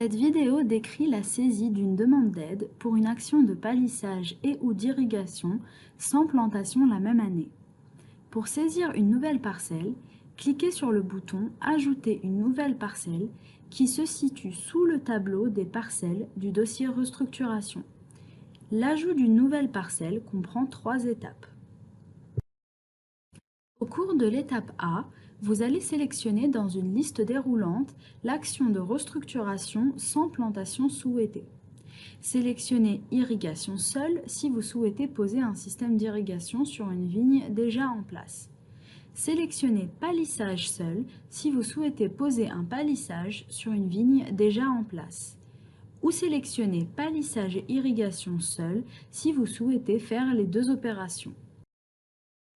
Cette vidéo décrit la saisie d'une demande d'aide pour une action de palissage et ou d'irrigation sans plantation la même année. Pour saisir une nouvelle parcelle, cliquez sur le bouton « Ajouter une nouvelle parcelle » qui se situe sous le tableau des parcelles du dossier restructuration. L'ajout d'une nouvelle parcelle comprend 3 étapes. Au cours de l'étape A, vous allez sélectionner dans une liste déroulante l'action de restructuration sans plantation souhaitée. Sélectionnez irrigation seule si vous souhaitez poser un système d'irrigation sur une vigne déjà en place. Sélectionnez palissage seul si vous souhaitez poser un palissage sur une vigne déjà en place. Ou sélectionnez palissage et irrigation seul si vous souhaitez faire les 2 opérations.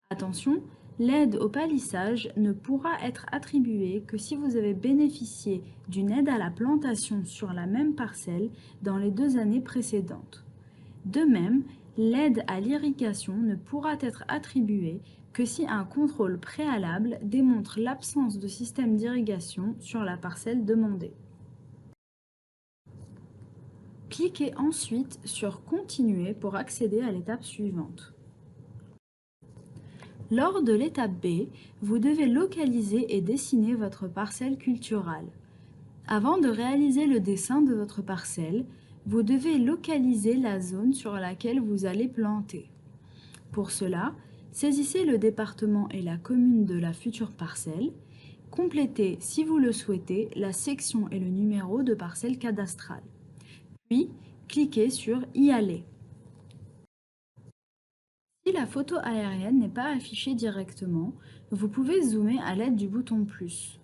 Attention, l'aide au palissage ne pourra être attribuée que si vous avez bénéficié d'une aide à la plantation sur la même parcelle dans les 2 années précédentes. De même, l'aide à l'irrigation ne pourra être attribuée que si un contrôle préalable démontre l'absence de système d'irrigation sur la parcelle demandée. Cliquez ensuite sur « Continuer » pour accéder à l'étape suivante. Lors de l'étape B, vous devez localiser et dessiner votre parcelle culturale. Avant de réaliser le dessin de votre parcelle, vous devez localiser la zone sur laquelle vous allez planter. Pour cela, saisissez le département et la commune de la future parcelle. Complétez, si vous le souhaitez, la section et le numéro de parcelle cadastrale. Puis, cliquez sur « Y aller ». Si la photo aérienne n'est pas affichée directement, vous pouvez zoomer à l'aide du bouton plus.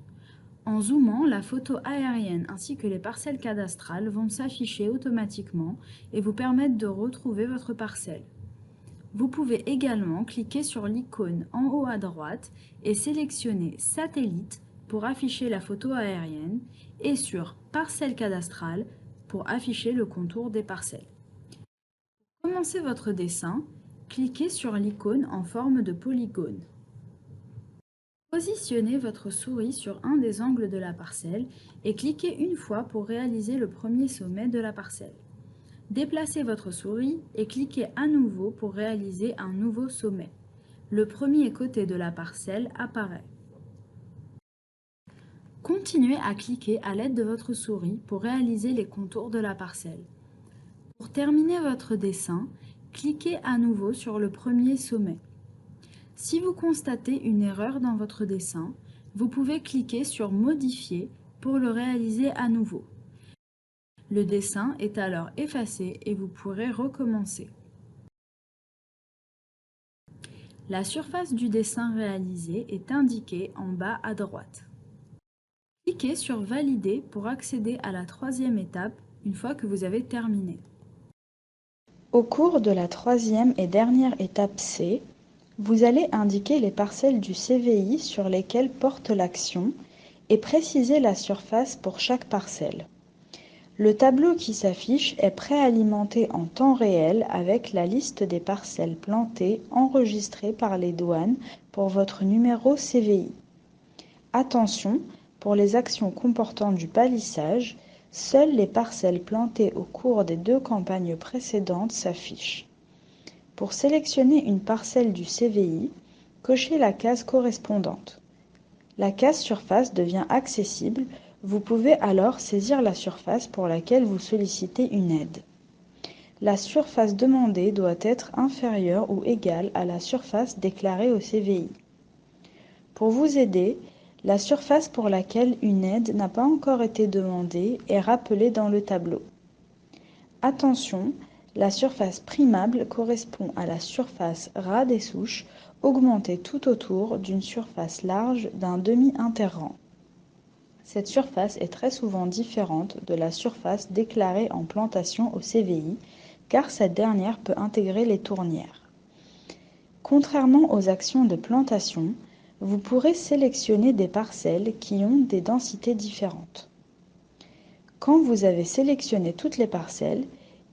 En zoomant, la photo aérienne ainsi que les parcelles cadastrales vont s'afficher automatiquement et vous permettre de retrouver votre parcelle. Vous pouvez également cliquer sur l'icône en haut à droite et sélectionner Satellite pour afficher la photo aérienne et sur Parcelle cadastrale pour afficher le contour des parcelles. Pour commencer votre dessin, cliquez sur l'icône en forme de polygone. Positionnez votre souris sur un des angles de la parcelle et cliquez une fois pour réaliser le premier sommet de la parcelle. Déplacez votre souris et cliquez à nouveau pour réaliser un nouveau sommet. Le premier côté de la parcelle apparaît. Continuez à cliquer à l'aide de votre souris pour réaliser les contours de la parcelle. Pour terminer votre dessin, cliquez à nouveau sur le premier sommet. Si vous constatez une erreur dans votre dessin, vous pouvez cliquer sur « Modifier » pour le réaliser à nouveau. Le dessin est alors effacé et vous pourrez recommencer. La surface du dessin réalisé est indiquée en bas à droite. Cliquez sur « Valider » pour accéder à la 3e étape une fois que vous avez terminé. Au cours de la 3e et dernière étape C, vous allez indiquer les parcelles du CVI sur lesquelles porte l'action et préciser la surface pour chaque parcelle. Le tableau qui s'affiche est préalimenté en temps réel avec la liste des parcelles plantées enregistrées par les douanes pour votre numéro CVI. Attention, pour les actions comportant du palissage, seules les parcelles plantées au cours des 2 campagnes précédentes s'affichent. Pour sélectionner une parcelle du CVI, cochez la case correspondante. La case surface devient accessible, vous pouvez alors saisir la surface pour laquelle vous sollicitez une aide. La surface demandée doit être inférieure ou égale à la surface déclarée au CVI. Pour vous aider, la surface pour laquelle une aide n'a pas encore été demandée est rappelée dans le tableau. Attention, la surface primable correspond à la surface ras des souches augmentée tout autour d'une surface large d'un demi-interrang. Cette surface est très souvent différente de la surface déclarée en plantation au CVI, car cette dernière peut intégrer les tournières. Contrairement aux actions de plantation, vous pourrez sélectionner des parcelles qui ont des densités différentes. Quand vous avez sélectionné toutes les parcelles,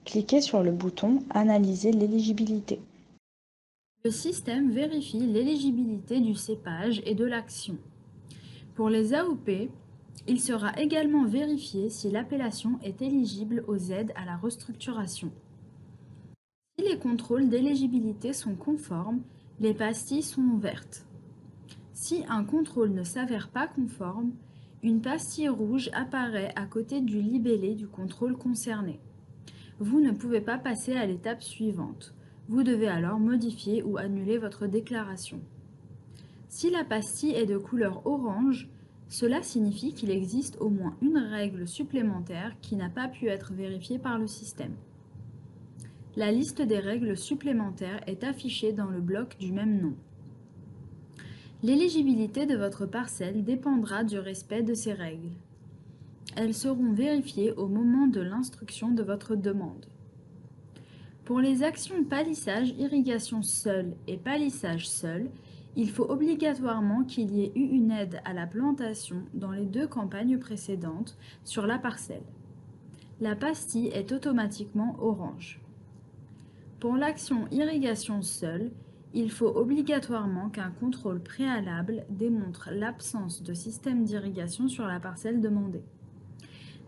cliquez sur le bouton « Analyser l'éligibilité ». Le système vérifie l'éligibilité du cépage et de l'action. Pour les AOP, Il sera également vérifié si l'appellation est éligible aux aides à la restructuration. Si les contrôles d'éligibilité sont conformes, les pastilles sont ouvertes. Si un contrôle ne s'avère pas conforme, une pastille rouge apparaît à côté du libellé du contrôle concerné. Vous ne pouvez pas passer à l'étape suivante. Vous devez alors modifier ou annuler votre déclaration. Si la pastille est de couleur orange, cela signifie qu'il existe au moins une règle supplémentaire qui n'a pas pu être vérifiée par le système. La liste des règles supplémentaires est affichée dans le bloc du même nom. L'éligibilité de votre parcelle dépendra du respect de ces règles. Elles seront vérifiées au moment de l'instruction de votre demande. Pour les actions palissage, irrigation seule et palissage seul, il faut obligatoirement qu'il y ait eu une aide à la plantation dans les 2 campagnes précédentes sur la parcelle. La pastille est automatiquement orange. Pour l'action irrigation seule, il faut obligatoirement qu'un contrôle préalable démontre l'absence de système d'irrigation sur la parcelle demandée.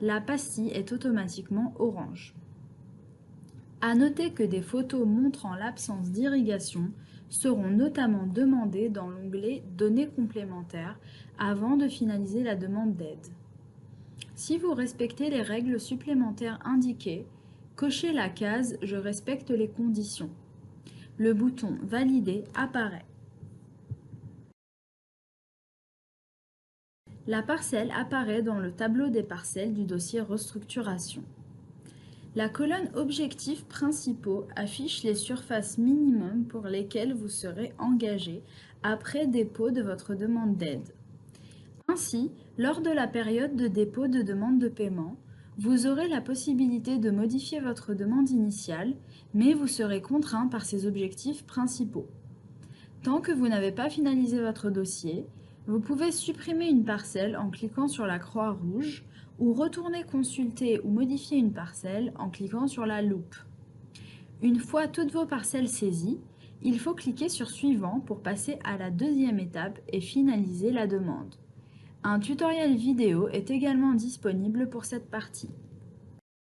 La pastille est automatiquement orange. À noter que des photos montrant l'absence d'irrigation seront notamment demandées dans l'onglet « Données complémentaires » avant de finaliser la demande d'aide. Si vous respectez les règles supplémentaires indiquées, cochez la case « Je respecte les conditions ». Le bouton « Valider » apparaît. La parcelle apparaît dans le tableau des parcelles du dossier restructuration. La colonne Objectifs principaux affiche les surfaces minimum pour lesquelles vous serez engagé après dépôt de votre demande d'aide. Ainsi, lors de la période de dépôt de demande de paiement, vous aurez la possibilité de modifier votre demande initiale, mais vous serez contraint par ces objectifs principaux. Tant que vous n'avez pas finalisé votre dossier, vous pouvez supprimer une parcelle en cliquant sur la croix rouge ou retourner consulter ou modifier une parcelle en cliquant sur la loupe. Une fois toutes vos parcelles saisies, il faut cliquer sur Suivant pour passer à la 2e étape et finaliser la demande. Un tutoriel vidéo est également disponible pour cette partie.